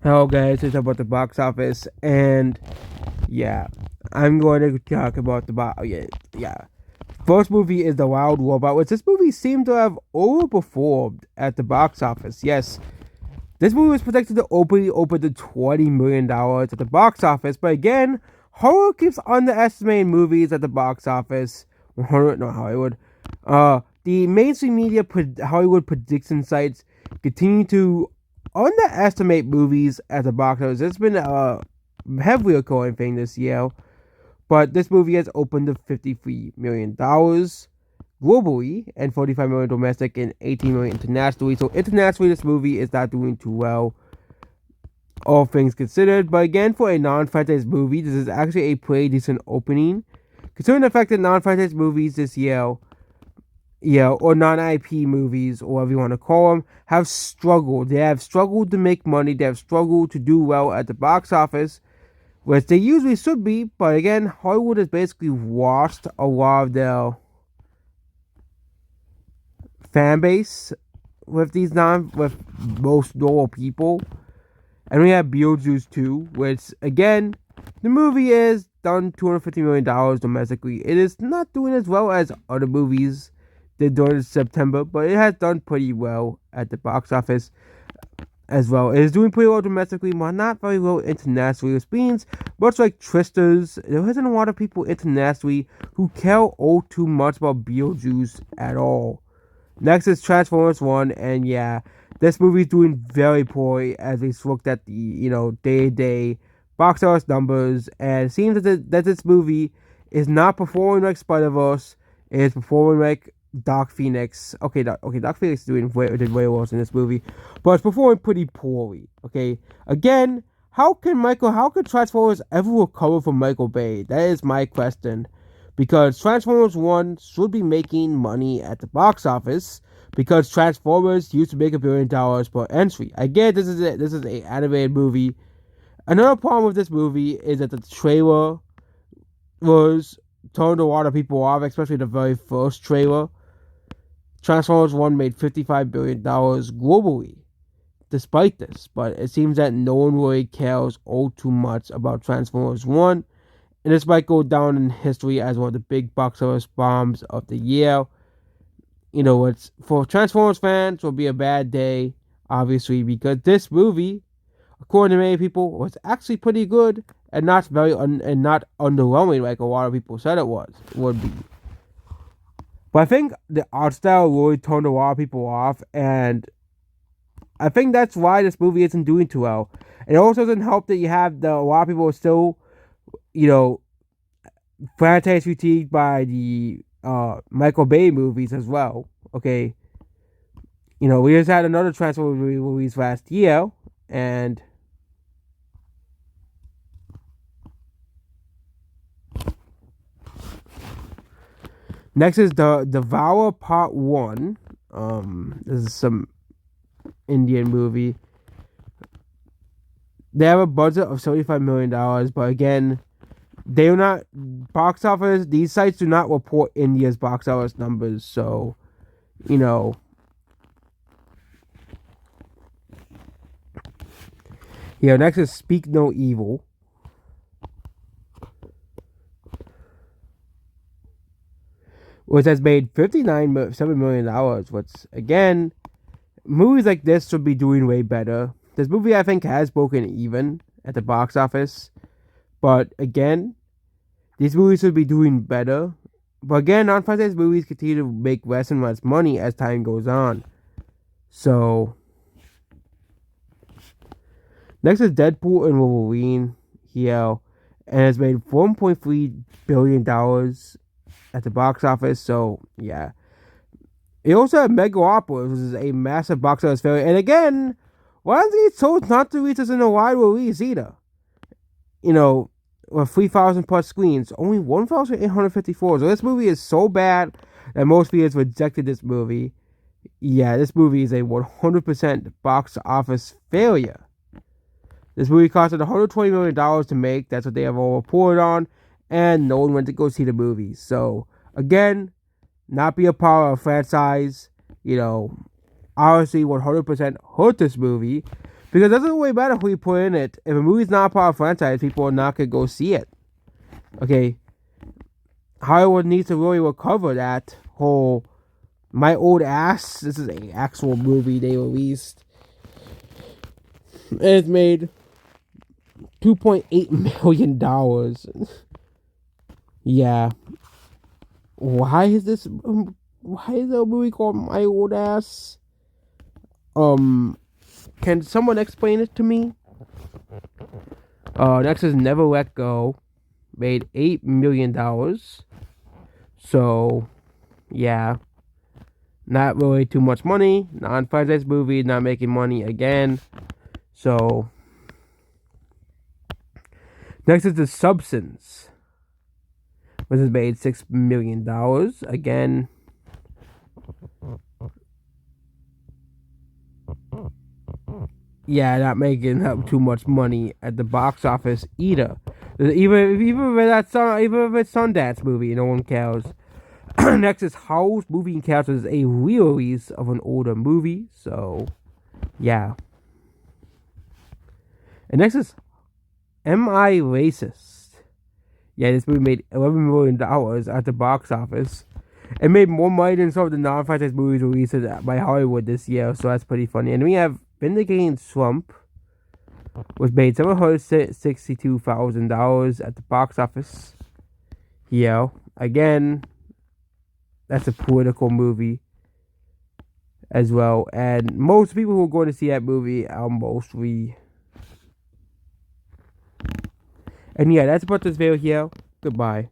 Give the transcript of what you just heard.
Hello guys, it's about the box office, and yeah, I'm going to talk about the box. Yeah. First movie is The Wild Robot, which this movie seemed to have overperformed at the box office. Yes, this movie was projected to open to $20 million at the box office, but again, horror keeps underestimating movies at the box office. Not Hollywood. The mainstream media, Hollywood prediction sites, continue to underestimate movies at the box office. It's been a heavily occurring thing this year, but this movie has opened to $53 million globally and 45 million domestic and 18 million internationally. So internationally, this movie is not doing too well, all things considered. But again, for a non-franchise movie, this is actually a pretty decent opening, considering the fact that non-franchise movies this year, or non-IP movies, or whatever you want to call them, have struggled. They have struggled to make money. They have struggled to do well at the box office, which they usually should be. But again, Hollywood has basically lost a lot of their fan base with most normal people. And we have Beetlejuice 2, which again, the movie is done $250 million domestically. It is not doing as well as other movies did during September, but it has done pretty well at the box office as well. It is doing pretty well domestically, but not very well internationally, which means, much like Tristers, there isn't a lot of people internationally who care all too much about Beetlejuice at all. Next is Transformers 1, and yeah, this movie is doing very poorly as we looked at the, day-to-day box office numbers, and it seems that this movie is not performing like Spider-Verse. It is performing like Dark Phoenix. Dark Phoenix did way worse in this movie, but it's performing pretty poorly. Okay, again, how can Transformers ever recover from Michael Bay? That is my question, because Transformers 1 should be making money at the box office, because Transformers used to make $1 billion per entry. Again, this is an animated movie. Another problem with this movie is that the trailer was turned a lot of people off, especially the very first trailer. Transformers 1 made $55 billion globally despite this, but it seems that no one really cares all too much about Transformers 1, and this might go down in history as one of the big box office bombs of the year. It's for Transformers fans will be a bad day, obviously, because this movie, according to many people, was actually pretty good and not not underwhelming like a lot of people said would be. But I think the art style really turned a lot of people off, and I think that's why this movie isn't doing too well. It also doesn't help that you have a lot of people are still, franchise fatigued by the Michael Bay movies as well. Okay, we just had another Transformers movie released last year, and next is the Devour Part 1. This is some Indian movie. They have a budget of $75 million, but again, they do not box office. These sites do not report India's box office numbers, so next is Speak No Evil. Which has made $7 million, which, again, movies like this should be doing way better. This movie, I think, has broken even at the box office, but again, these movies should be doing better. But again, non-franchise movies continue to make less and less money as time goes on. So, next is Deadpool and Wolverine here, and has made $1.3 billion at the box office. So yeah, it also had Megalopolis, which is a massive box office failure. And again, why does he chose not to release this in a wide release either? With 3,000 plus screens, only 1,854. So this movie is so bad that most viewers rejected this movie. Yeah, this movie is a 100% box office failure. This movie costed $120 million to make. That's what they have all reported on. And no one went to go see the movie. So, again, not be a part of a franchise, obviously 100% hurt this movie. Because it doesn't really matter who you put in it. If a movie's not a part of a franchise, people are not going to go see it. Okay? Hollywood needs to really recover that whole My Old Ass. This is an actual movie they released. It's made $2.8 million. Yeah. Why is there a movie called My Old Ass? Can someone explain it to me? Next is Never Let Go. Made $8 million. So, yeah. Not really too much money. Non-franchise movie, not making money again. So, next is The Substance, which has made $6 million. Again, yeah, not making up too much money at the box office either. Even if it's Sundance movie, no one cares. Next is House. Movie counts as a re-release of an older movie, so yeah. And next is Am I Racist? Yeah, this movie made $11 million at the box office. It made more money than some of the non-franchise movies released by Hollywood this year, so that's pretty funny. And we have Vindicating Trump, which made $762,000 at the box office. Yeah, again, that's a political movie as well. And most people who are going to see that movie are mostly... And yeah, that's about this video here. Goodbye.